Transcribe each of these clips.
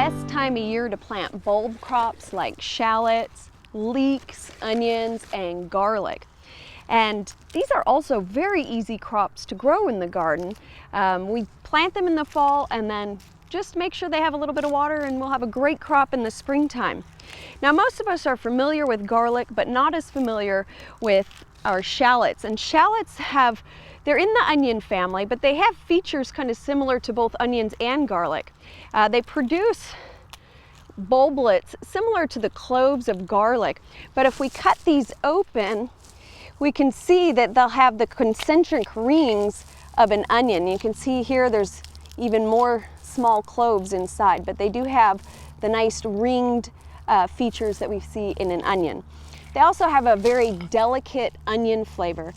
best time of year to plant bulb crops like shallots, leeks, onions, and garlic. And these are also very easy crops to grow in the garden. We plant them in the fall and then just make sure they have a little bit of water and we'll have a great crop in the springtime. Now, most of us are familiar with garlic, but not as familiar with our shallots. And shallots they're in the onion family, but they have features kind of similar to both onions and garlic. They produce bulblets similar to the cloves of garlic, but if we cut these open, we can see that they'll have the concentric rings of an onion. You can see here there's even more small cloves inside, but they do have the nice ringed features that we see in an onion. They also have a very delicate onion flavor.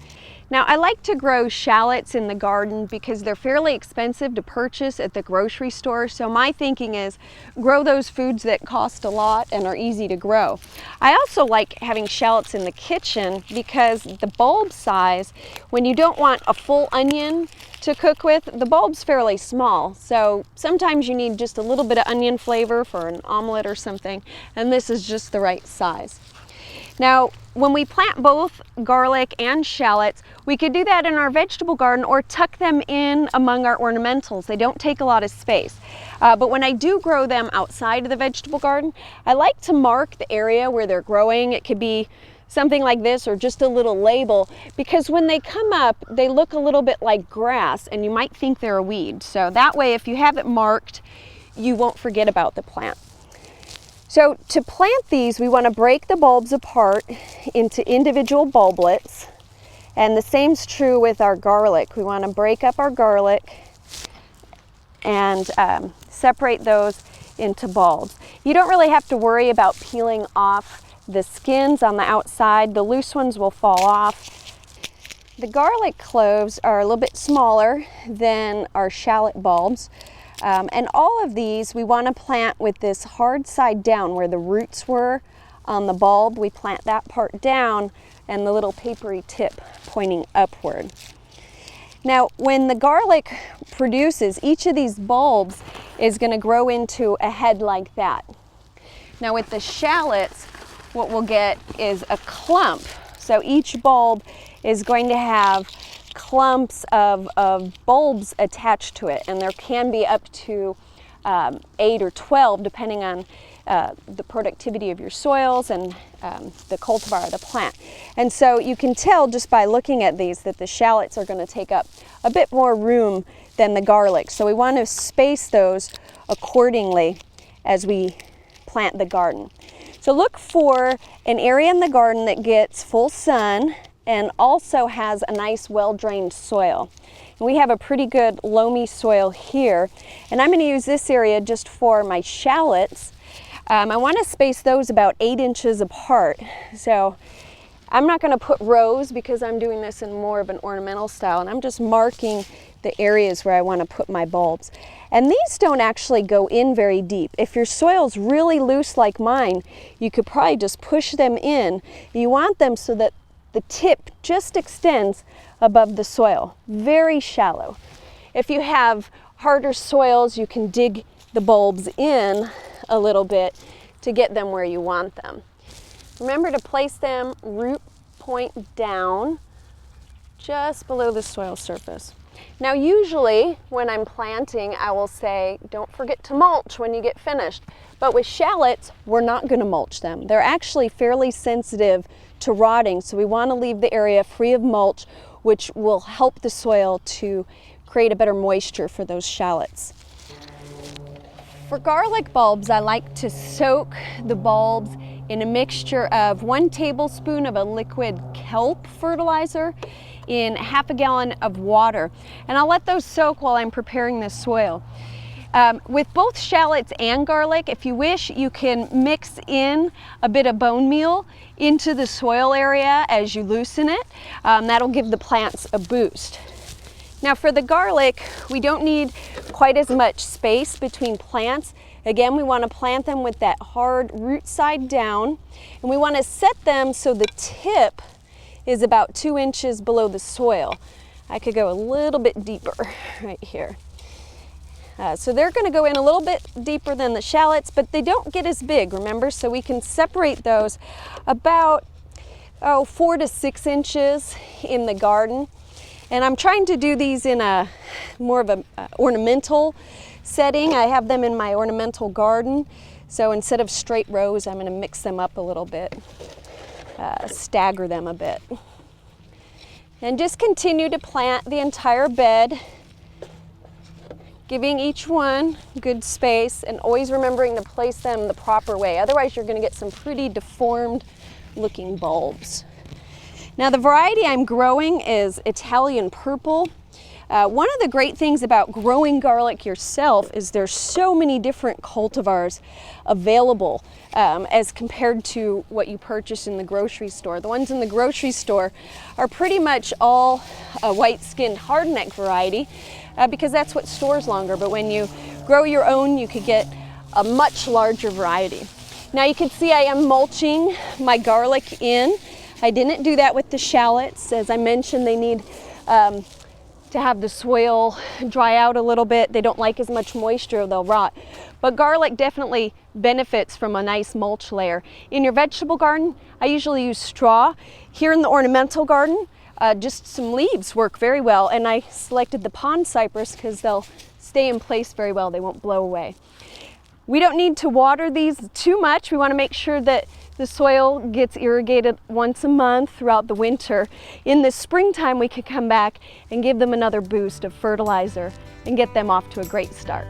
Now, I like to grow shallots in the garden because they're fairly expensive to purchase at the grocery store. So my thinking is grow those foods that cost a lot and are easy to grow. I also like having shallots in the kitchen because the bulb size, when you don't want a full onion to cook with, the bulb's fairly small. So sometimes you need just a little bit of onion flavor for an omelet or something, and this is just the right size. Now, when we plant both garlic and shallots, we could do that in our vegetable garden or tuck them in among our ornamentals. They don't take a lot of space. But when I do grow them outside of the vegetable garden, I like to mark the area where they're growing. It could be something like this or just a little label, because when they come up, they look a little bit like grass and you might think they're a weed. So that way, if you have it marked, you won't forget about the plant. So to plant these, we want to break the bulbs apart into individual bulblets. And the same's true with our garlic. We want to break up our garlic and separate those into bulbs. You don't really have to worry about peeling off the skins on the outside. The loose ones will fall off. The garlic cloves are a little bit smaller than our shallot bulbs. And all of these we want to plant with this hard side down where the roots were on the bulb. We plant that part down and the little papery tip pointing upward. Now, when the garlic produces, each of these bulbs is going to grow into a head like that. Now with the shallots, what we'll get is a clump. So each bulb is going to have clumps of bulbs attached to it, and there can be up to 8 or 12 depending on the productivity of your soils and the cultivar of the plant. And so you can tell just by looking at these that the shallots are going to take up a bit more room than the garlic. So we want to space those accordingly as we plant the garden. So look for an area in the garden that gets full sun and also has a nice well-drained soil. And we have a pretty good loamy soil here, and I'm going to use this area just for my shallots. I want to space those about 8 inches apart. So I'm not going to put rows because I'm doing this in more of an ornamental style, and I'm just marking the areas where I want to put my bulbs. And these don't actually go in very deep. If your soil's really loose like mine, you could probably just push them in. You want them so that the tip just extends above the soil, very shallow. If you have harder soils, you can dig the bulbs in a little bit to get them where you want them. Remember to place them root point down just below the soil surface. Now usually when I'm planting, I will say, don't forget to mulch when you get finished. But with shallots, we're not going to mulch them. They're actually fairly sensitive to rotting, so we want to leave the area free of mulch, which will help the soil to create a better moisture for those shallots. For garlic bulbs, I like to soak the bulbs in a mixture of 1 tablespoon of a liquid kelp fertilizer in half a gallon of water. And I'll let those soak while I'm preparing the soil. With both shallots and garlic, if you wish, you can mix in a bit of bone meal into the soil area as you loosen it. That'll give the plants a boost. Now for the garlic, we don't need quite as much space between plants. Again, we want to plant them with that hard root side down, and we want to set them so the tip is about 2 inches below the soil. I could go a little bit deeper right here. So they're going to go in a little bit deeper than the shallots, but they don't get as big, remember? So we can separate those about 4 to 6 inches in the garden. And I'm trying to do these in a more of an ornamental setting. I have them in my ornamental garden. So instead of straight rows, I'm going to mix them up a little bit, stagger them a bit. And just continue to plant the entire bed, giving each one good space and always remembering to place them the proper way. Otherwise, you're going to get some pretty deformed looking bulbs. Now, the variety I'm growing is Italian purple. One of the great things about growing garlic yourself is there's so many different cultivars available as compared to what you purchase in the grocery store. The ones in the grocery store are pretty much all a white-skinned hardneck variety because that's what stores longer. But when you grow your own, you could get a much larger variety. Now you can see I am mulching my garlic in. I didn't do that with the shallots. As I mentioned, they need to have the soil dry out a little bit. They don't like as much moisture, they'll rot. But garlic definitely benefits from a nice mulch layer. In your vegetable garden, I usually use straw. Here in the ornamental garden, just some leaves work very well. And I selected the pond cypress because they'll stay in place very well. They won't blow away. We don't need to water these too much. We want to make sure that the soil gets irrigated once a month throughout the winter. In the springtime, we can come back and give them another boost of fertilizer and get them off to a great start.